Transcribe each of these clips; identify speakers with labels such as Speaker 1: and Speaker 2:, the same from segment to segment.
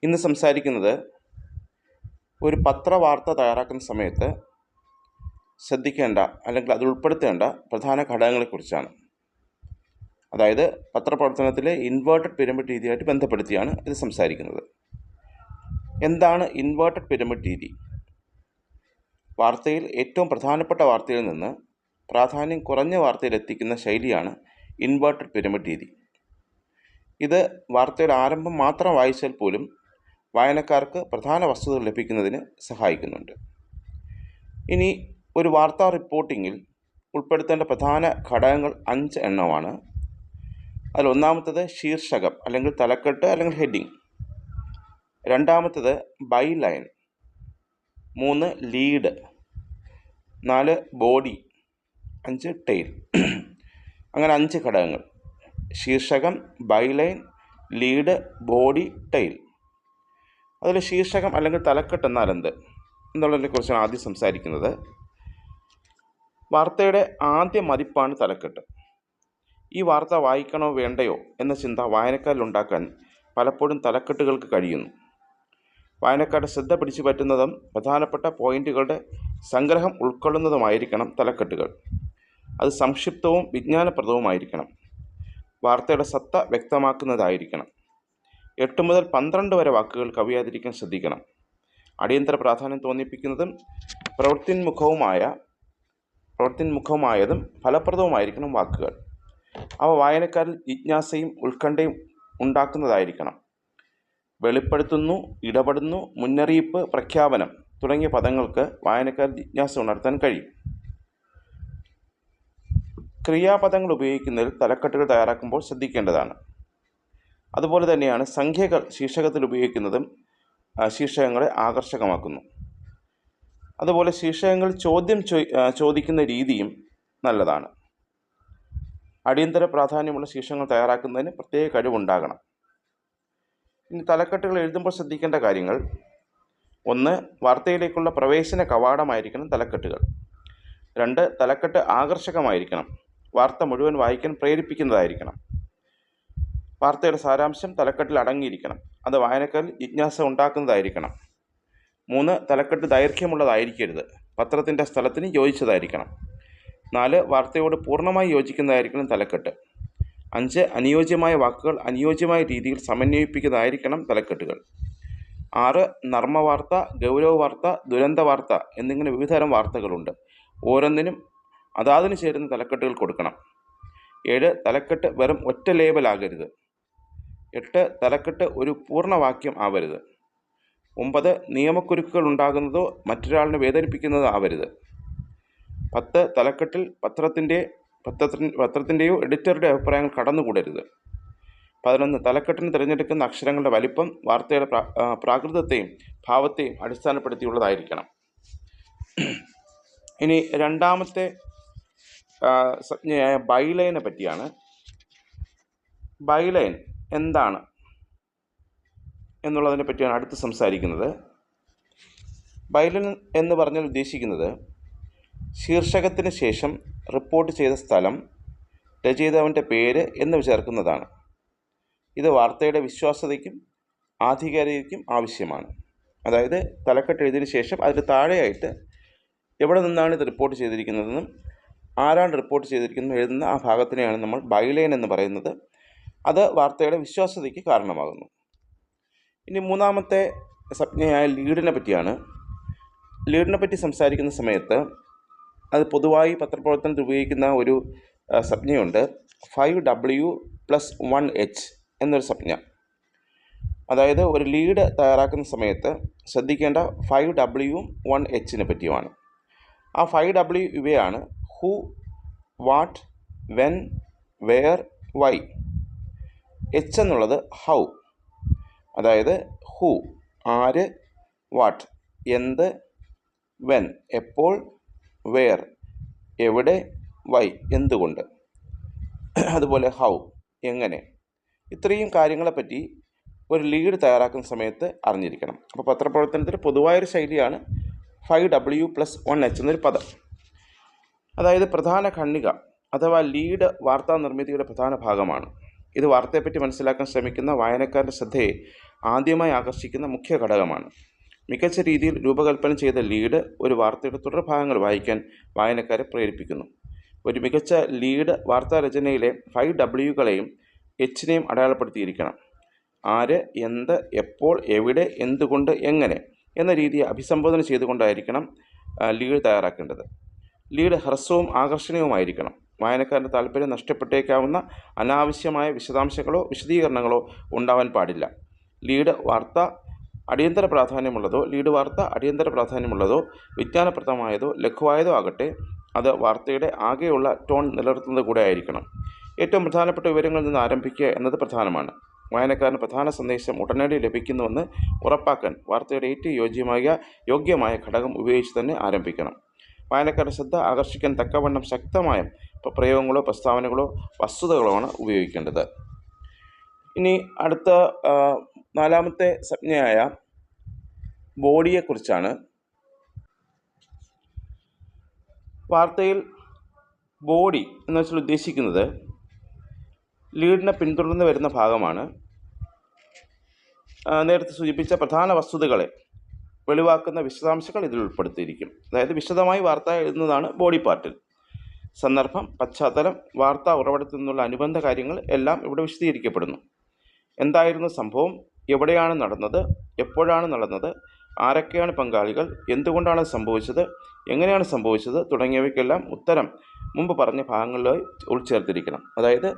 Speaker 1: ഇന്ന് സംസാരിക്കുന്നത് ഒരു പത്രവാർത്ത തയ്യാറാക്കുന്ന സമയത്ത് ശ്രദ്ധിക്കേണ്ട അല്ലെങ്കിൽ അതിൽ ഉൾപ്പെടുത്തേണ്ട പ്രധാന ഘടകങ്ങളെക്കുറിച്ചാണ്. അതായത് പത്രപ്രവർത്തനത്തിലെ ഇൻവേർട്ടഡ് പിരമിഡ് രീതിയായിട്ട് ബന്ധപ്പെടുത്തിയാണ് ഇത് സംസാരിക്കുന്നത്. എന്താണ് ഇൻവേർട്ടഡ് പിരമിഡ് രീതി? വാർത്തയിൽ ഏറ്റവും പ്രധാനപ്പെട്ട വാർത്തയിൽ നിന്ന് പ്രാധാന്യം കുറഞ്ഞ വാർത്തയിൽ എത്തിക്കുന്ന ശൈലിയാണ് ഇൻവേർട്ടഡ് പിരമിഡ് രീതി. ഇത് വാർത്തയുടെ ആരംഭം മാത്രം വായിച്ചാൽ പോലും വായനക്കാർക്ക് പ്രധാന വസ്തുതകൾ ലഭിക്കുന്നതിന് സഹായിക്കുന്നുണ്ട്. ഇനി ഒരു വാർത്താ റിപ്പോർട്ടിങ്ങിൽ ഉൾപ്പെടുത്തേണ്ട പ്രധാന ഘടകങ്ങൾ 5 എണ്ണമാണ്. അതിൽ ഒന്നാമത്തേത് ശീർഷകം അല്ലെങ്കിൽ തലക്കെട്ട് അല്ലെങ്കിൽ ഹെഡിങ്. രണ്ടാമത്തേത് byline. 3 lead. 4 body. 5 tail. അങ്ങനെ 5 ഘടകങ്ങൾ: ശീർഷകം, byline, lead, body, tail. അതിൽ ശീർഷകം അല്ലെങ്കിൽ തലക്കെട്ട് എന്നാൽ എന്നുള്ളതിനെക്കുറിച്ചാണ് ആദ്യം സംസാരിക്കുന്നത്. വാർത്തയുടെ ആദ്യ മതിപ്പാണ് തലക്കെട്ട്. ഈ വാർത്ത വായിക്കണോ വേണ്ടയോ എന്ന ചിന്ത വായനക്കാരിൽ ഉണ്ടാക്കാൻ പലപ്പോഴും തലക്കെട്ടുകൾക്ക് കഴിയുന്നു. വായനക്കാരുടെ ശ്രദ്ധ പിടിച്ചു പറ്റുന്നതും പ്രധാനപ്പെട്ട പോയിന്റുകളുടെ സംഗ്രഹം ഉൾക്കൊള്ളുന്നതുമായിരിക്കണം തലക്കെട്ടുകൾ. അത് സംക്ഷിപ്തവും വിജ്ഞാനപ്രദവുമായിരിക്കണം. വാർത്തയുടെ സത്ത വ്യക്തമാക്കുന്നതായിരിക്കണം. 8 മുതൽ 12 വരെ വാക്കുകൾ കവിയാതിരിക്കാൻ ശ്രദ്ധിക്കണം. അടിയന്തര പ്രാധാന്യം തോന്നിപ്പിക്കുന്നതും പ്രവൃത്തിന്മുഖമായതും ഫലപ്രദവുമായിരിക്കണം വാക്കുകൾ. അവ വായനക്കാരിൽ ജിജ്ഞാസയും ഉത്കണ്ഠയും ഉണ്ടാക്കുന്നതായിരിക്കണം. വെളിപ്പെടുത്തുന്നു, ഇടപെടുന്നു, മുന്നറിയിപ്പ്, പ്രഖ്യാപനം തുടങ്ങിയ പദങ്ങൾക്ക് വായനക്കാരിൽ ജിജ്ഞാസ ഉണർത്താൻ കഴിയും. ക്രിയാപദങ്ങൾ ഉപയോഗിക്കുന്നതിൽ തലക്കെട്ടുകൾ തയ്യാറാക്കുമ്പോൾ ശ്രദ്ധിക്കേണ്ടതാണ്. അതുപോലെ തന്നെയാണ് സംഖ്യകൾ ശീർഷകത്തിൽ ഉപയോഗിക്കുന്നതും ശീർഷകങ്ങളെ ആകർഷകമാക്കുന്നു. അതുപോലെ ശീർഷകങ്ങൾ ചോദിക്കുന്ന രീതിയും നല്ലതാണ്. അടിയന്തര പ്രാധാന്യമുള്ള ശീർഷകങ്ങൾ തയ്യാറാക്കുന്നതിന് പ്രത്യേക കഴിവുണ്ടാകണം. ഇനി തലക്കെട്ടുകൾ എഴുതുമ്പോൾ ശ്രദ്ധിക്കേണ്ട കാര്യങ്ങൾ: 1. വാർത്തയിലേക്കുള്ള പ്രവേശന കവാടമായിരിക്കണം തലക്കെട്ടുകൾ. 2. തലക്കെട്ട് ആകർഷകമായിരിക്കണം. വാർത്ത മുഴുവൻ വായിക്കാൻ പ്രേരിപ്പിക്കുന്നതായിരിക്കണം. വാർത്തയുടെ സാരാംശം തലക്കെട്ടിൽ അടങ്ങിയിരിക്കണം. അത് വായനക്കാരിൽ ജിജ്ഞാസ ഉണ്ടാക്കുന്നതായിരിക്കണം. 3. തലക്കെട്ട് ദൈർഘ്യമുള്ളതായിരിക്കരുത്. പത്രത്തിൻ്റെ സ്ഥലത്തിന് യോജിച്ചതായിരിക്കണം. 4. വാർത്തയോട് പൂർണ്ണമായി യോജിക്കുന്നതായിരിക്കണം തലക്കെട്ട്. 5. അനുയോജ്യമായ വാക്കുകൾ അനുയോജ്യമായ രീതിയിൽ സമന്വയിപ്പിക്കുന്നതായിരിക്കണം തലക്കെട്ടുകൾ. 6. നർമ്മവാർത്ത, ഗൗരവ വാർത്ത, ദുരന്ത വാർത്ത എന്നിങ്ങനെ വിവിധതരം വാർത്തകളുണ്ട്. ഓരോന്നിനും അതാതിന് ചേരുന്ന തലക്കെട്ടുകൾ കൊടുക്കണം. 7. തലക്കെട്ട് വെറും ഒറ്റ ലേബലാകരുത്. 8. തലക്കെട്ട് ഒരു പൂർണ്ണവാക്യം ആവരുത്. 9. നിയമക്കുരുക്കുകൾ ഉണ്ടാകുന്നതോ മറ്റൊരാളിനെ വേദനിപ്പിക്കുന്നതോ ആവരുത്. 10. തലക്കെട്ടിൽ പത്രത്തിൻ്റെയോ എഡിറ്ററുടെ അഭിപ്രായങ്ങൾ കടന്നുകൂടരുത്. 11. തലക്കെട്ടിന് തിരഞ്ഞെടുക്കുന്ന അക്ഷരങ്ങളുടെ വലിപ്പം വാർത്തയുടെ പ്രാകൃതത്തെയും ഭാവത്തെയും അടിസ്ഥാനപ്പെടുത്തിയുള്ളതായിരിക്കണം. ഇനി രണ്ടാമത്തെ സംജ്ഞയായ ബൈലൈനെ പറ്റിയാണ്. ബൈലൈൻ എന്താണ് എന്നുള്ളതിനെ പറ്റിയാണ് അടുത്ത് സംസാരിക്കുന്നത്. ബൈലൈൻ എന്ന് പറഞ്ഞാൽ ഉദ്ദേശിക്കുന്നത് ശീർഷകത്തിന് ശേഷം റിപ്പോർട്ട് ചെയ്ത സ്ഥലം, രചയിതാവിൻ്റെ പേര് എന്നിവ ചേർക്കുന്നതാണ്. ഇത് വാർത്തയുടെ വിശ്വാസ്യതയ്ക്കും ആധികാരികതയ്ക്കും ആവശ്യമാണ്. അതായത് തലക്കെട്ട് എഴുതിയതിനു ശേഷം അതിന് താഴെയായിട്ട് എവിടെ നിന്നാണ് ഇത് റിപ്പോർട്ട് ചെയ്തിരിക്കുന്നതെന്നും ആരാണ് റിപ്പോർട്ട് ചെയ്തിരിക്കുന്നതെന്നും എഴുതുന്ന ആ ഭാഗത്തിനെയാണ് നമ്മൾ ബൈലൈൻ എന്ന് പറയുന്നത്. അത് വാർത്തയുടെ വിശ്വാസ്യതയ്ക്ക് കാരണമാകുന്നു. ഇനി മൂന്നാമത്തെ സംജ്ഞയായ ലീഡിനെ പറ്റിയാണ്. ലീഡിനെ പറ്റി സംസാരിക്കുന്ന സമയത്ത് അത് പൊതുവായി പത്രപ്രവർത്തനത്തിൽ ഉപയോഗിക്കുന്ന ഒരു സംജ്ഞയുണ്ട്. 5W+1H എന്നൊരു സംജ്ഞ. അതായത് ഒരു ലീഡ് തയ്യാറാക്കുന്ന സമയത്ത് ശ്രദ്ധിക്കേണ്ട 5Wയും 1Hനെ പറ്റിയുമാണ്. ആ 5W ഇവയാണ്: who, what, when, where, why. H എന്നുള്ളത് ഹൗ. അതായത് ഹു ആര്, വാട്ട് എന്ത്, വെൻ എപ്പോൾ, വെയർ എവിടെ, വൈ എന്തുകൊണ്ട്. അതുപോലെ ഹൗ എങ്ങനെ. ഇത്രയും കാര്യങ്ങളെപ്പറ്റി ഒരു ലീഡ് തയ്യാറാക്കുന്ന സമയത്ത് അറിഞ്ഞിരിക്കണം. അപ്പോൾ പത്രപ്രവർത്തനത്തിൽ പൊതുവായൊരു ശൈലിയാണ് 5W+1H എന്നൊരു പദം. അതായത് പ്രധാന ഖണ്ഡിക അഥവാ ലീഡ് വാർത്താ നിർമ്മിതിയുടെ പ്രധാന ഭാഗമാണ്. ഇത് വാർത്തയെപ്പറ്റി മനസ്സിലാക്കാൻ ശ്രമിക്കുന്ന വായനക്കാരുടെ ശ്രദ്ധയെ ആദ്യമായി ആകർഷിക്കുന്ന മുഖ്യ ഘടകമാണ്. മികച്ച രീതിയിൽ രൂപകൽപ്പന ചെയ്ത ലീഡ് ഒരു വാർത്തയുടെ തുടർഭാഗങ്ങൾ വായിക്കാൻ വായനക്കാരെ പ്രേരിപ്പിക്കുന്നു. ഒരു മികച്ച ലീഡ് വാർത്താരചനയിലെ 5Wകളെയും Hനെയും അടയാളപ്പെടുത്തിയിരിക്കണം. ആര്, എന്ത്, എപ്പോൾ, എവിടെ, എന്തുകൊണ്ട്, എങ്ങനെ എന്ന രീതിയെ അഭിസംബോധന ചെയ്തുകൊണ്ടായിരിക്കണം ലീഡ് തയ്യാറാക്കേണ്ടത്. ലീഡ് ഹ്രസ്വവും ആകർഷണീയവുമായിരിക്കണം. വായനക്കാരൻ്റെ താല്പര്യം നഷ്ടപ്പെട്ടേക്കാവുന്ന അനാവശ്യമായ വിശദാംശങ്ങളോ വിശദീകരണങ്ങളോ ഉണ്ടാവാൻ പാടില്ല. ലീഡ് വാർത്ത അടിയന്തര പ്രാധാന്യമുള്ളതോ വിജ്ഞാനപ്രദമായതോ ലഘുവായതോ ആകട്ടെ, അത് വാർത്തയുടെ ആകെയുള്ള ടോൺ നിലനിർത്തുന്നത് കൂടെ ആയിരിക്കണം. ഏറ്റവും പ്രധാനപ്പെട്ട വിവരങ്ങളിൽ നിന്ന് ആരംഭിക്കുക എന്നത് പ്രധാനമാണ്. വായനക്കാരന് പ്രധാന സന്ദേശം ഉടനടി ലഭിക്കുന്നുവെന്ന് ഉറപ്പാക്കാൻ വാർത്തയുടെ ഏറ്റവും യോഗ്യമായ ഘടകം ഉപയോഗിച്ച് തന്നെ ആരംഭിക്കണം. വായനക്കാരുടെ ശ്രദ്ധ ആകർഷിക്കാൻ തക്കവണ്ണം ശക്തമായ പ്രയോഗങ്ങളോ പ്രസ്താവനകളോ വസ്തുതകളോ ആണ് ഉപയോഗിക്കേണ്ടത്. ഇനി അടുത്ത 4ാമത്തെ സംജ്ഞയായ ബോഡിയെക്കുറിച്ചാണ്. വാർത്തയിൽ ബോഡി എന്ന് വെച്ചാൽ ഉദ്ദേശിക്കുന്നത് ലീഡിനെ പിന്തുടർന്ന് വരുന്ന ഭാഗമാണ്. നേരത്തെ സൂചിപ്പിച്ച പ്രധാന വസ്തുതകളെ വെളിവാക്കുന്ന വിശദാംശങ്ങൾ ഇതിൽ ഉൾപ്പെടുത്തിയിരിക്കും. അതായത് വിശദമായി വാർത്ത എഴുതുന്നതാണ് ബോഡി പാർട്ടിൽ. സന്ദർഭം, പശ്ചാത്തലം, വാർത്താ ഉറവിടത്തിൽ നിന്നുള്ള അനുബന്ധ കാര്യങ്ങൾ എല്ലാം ഇവിടെ വിശദീകരിക്കപ്പെടുന്നു. എന്തായിരുന്നു സംഭവം, എവിടെയാണ് നടന്നത്, എപ്പോഴാണ് നടന്നത്, ആരൊക്കെയാണ് പങ്കാളികൾ, എന്തുകൊണ്ടാണ് സംഭവിച്ചത്, എങ്ങനെയാണ് സംഭവിച്ചത് തുടങ്ങിയവയ്ക്കെല്ലാം ഉത്തരം മുമ്പ് പറഞ്ഞ ഭാഗങ്ങളിലായി ഉൾച്ചേർത്തിരിക്കണം. അതായത്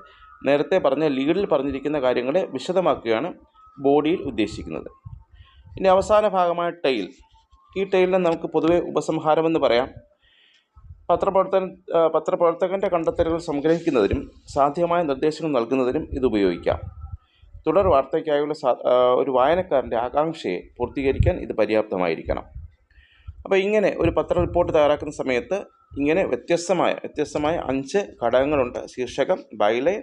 Speaker 1: നേരത്തെ പറഞ്ഞ ലീഡിൽ പറഞ്ഞിരിക്കുന്ന കാര്യങ്ങളെ വിശദമാക്കുകയാണ് ബോഡിയിൽ ഉദ്ദേശിക്കുന്നത്. ഇനി അവസാന ഭാഗമായ ടെയിൽ. ഈ ടെയിലിനെ നമുക്ക് പൊതുവെ ഉപസംഹാരമെന്ന് പറയാം. പത്രപ്രവർത്തകൻ്റെ കണ്ടെത്തലുകൾ സംഗ്രഹിക്കുന്നതിനും സാധ്യമായ നിർദ്ദേശങ്ങൾ നൽകുന്നതിനും ഇത് ഉപയോഗിക്കാം. തുടർ വാർത്തയ്ക്കായുള്ള ഒരു വായനക്കാരൻ്റെ ആകാംക്ഷയെ പൂർത്തീകരിക്കാൻ ഇത് പര്യാപ്തമായിരിക്കണം. അപ്പോൾ ഇങ്ങനെ ഒരു പത്ര റിപ്പോർട്ട് തയ്യാറാക്കുന്ന സമയത്ത് ഇങ്ങനെ വ്യത്യസ്തമായ 5 ഘടകങ്ങളുണ്ട്: ശീർഷകം, ബൈലൈൻ,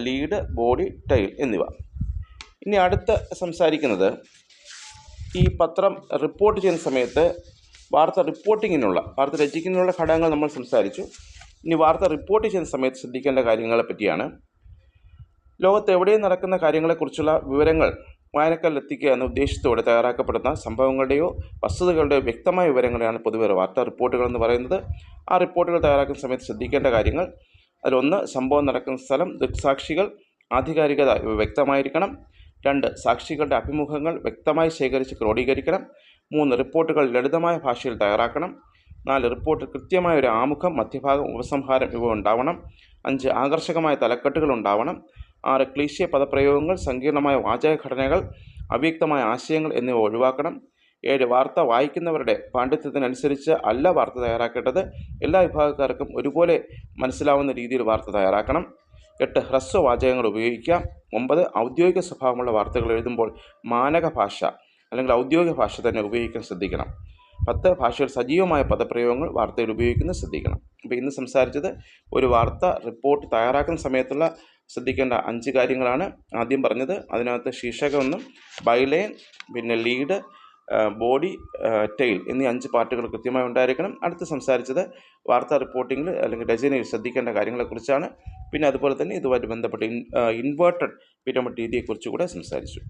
Speaker 1: ലീഡ്, ബോഡി, ടെയിൽ എന്നിവ. ഇനി അടുത്ത് സംസാരിക്കുന്നത് ഈ പത്രം റിപ്പോർട്ട് ചെയ്യുന്ന സമയത്ത് വാർത്ത രചിക്കുന്നതിനുള്ള ഘടകങ്ങൾ നമ്മൾ സംസാരിച്ചു. ഇനി വാർത്ത റിപ്പോർട്ട് ചെയ്യുന്ന സമയത്ത് ശ്രദ്ധിക്കേണ്ട കാര്യങ്ങളെ പറ്റിയാണ്. ലോകത്ത് എവിടെയും നടക്കുന്ന കാര്യങ്ങളെക്കുറിച്ചുള്ള വിവരങ്ങൾ വായനക്കാരിൽ എത്തിക്കുക എന്ന ഉദ്ദേശത്തോടെ തയ്യാറാക്കപ്പെടുന്ന സംഭവങ്ങളുടെയോ വസ്തുതകളുടെയോ വ്യക്തമായ വിവരങ്ങളെയാണ് പൊതുവെ വാർത്താ റിപ്പോർട്ടുകൾ എന്ന് പറയുന്നത്. ആ റിപ്പോർട്ടുകൾ തയ്യാറാക്കുന്ന സമയത്ത് ശ്രദ്ധിക്കേണ്ട കാര്യങ്ങൾ: അതിലൊന്ന്, സംഭവം നടക്കുന്ന സ്ഥലം, ദൃക്സാക്ഷികൾ, ആധികാരികത വ്യക്തമായിരിക്കണം. 2, സാക്ഷികളുടെ അഭിമുഖങ്ങൾ വ്യക്തമായി ശേഖരിച്ച് ക്രോഡീകരിക്കണം. 3, റിപ്പോർട്ടുകൾ ലളിതമായ ഭാഷയിൽ തയ്യാറാക്കണം. 4, റിപ്പോർട്ടിൽ കൃത്യമായ ഒരു ആമുഖം, മധ്യഭാഗം, ഉപസംഹാരം ഇവ ഉണ്ടാവണം. 5, ആകർഷകമായ തലക്കെട്ടുകൾ ഉണ്ടാവണം. 6, ക്ലീശേ പദപ്രയോഗങ്ങൾ, സങ്കീർണമായ വാചകഘടനകൾ, അവ്യക്തമായ ആശയങ്ങൾ എന്നിവ ഒഴിവാക്കണം. 7, വാർത്ത വായിക്കുന്നവരുടെ പാണ്ഡിത്യത്തിനനുസരിച്ച് അല്ല വാർത്ത തയ്യാറാക്കേണ്ടത്. എല്ലാ വിഭാഗക്കാർക്കും ഒരുപോലെ മനസ്സിലാവുന്ന രീതിയിൽ വാർത്ത തയ്യാറാക്കണം. 8, ഹ്രസ്വവാചകങ്ങൾ ഉപയോഗിക്കാം. 9, ഔദ്യോഗിക സ്വഭാവമുള്ള വാർത്തകൾ എഴുതുമ്പോൾ മാനക ഭാഷ അല്ലെങ്കിൽ ഔദ്യോഗിക ഭാഷ തന്നെ ഉപയോഗിക്കാൻ ശ്രദ്ധിക്കണം. 10, ഭാഷയിൽ സജീവമായ പദപ്രയോഗങ്ങൾ വാർത്തയിൽ ഉപയോഗിക്കുന്നത് ശ്രദ്ധിക്കണം. അപ്പോൾ ഇന്ന് സംസാരിച്ചത് ഒരു വാർത്ത റിപ്പോർട്ട് തയ്യാറാക്കുന്ന സമയത്തുള്ള ശ്രദ്ധിക്കേണ്ട 5 കാര്യങ്ങളാണ്. ആദ്യം പറഞ്ഞത് അതിനകത്ത് ശീർഷകമെന്നും ബൈലൈൻ, പിന്നെ ലീഡ്, ബോഡി, ടെയിൽ എന്നീ 5 പാർട്ടുകൾ കൃത്യമായി ഉണ്ടായിരിക്കണം. അടുത്ത് സംസാരിച്ചത് വാർത്താ റിപ്പോർട്ടിങ്ങിൽ അല്ലെങ്കിൽ രചനയിൽ ശ്രദ്ധിക്കേണ്ട കാര്യങ്ങളെക്കുറിച്ചാണ്. പിന്നെ അതുപോലെ തന്നെ ഇതുമായിട്ട് ബന്ധപ്പെട്ട് ഇൻവേർട്ടഡ് പിരമിഡ് രീതിയെക്കുറിച്ച് കൂടെ സംസാരിച്ചു.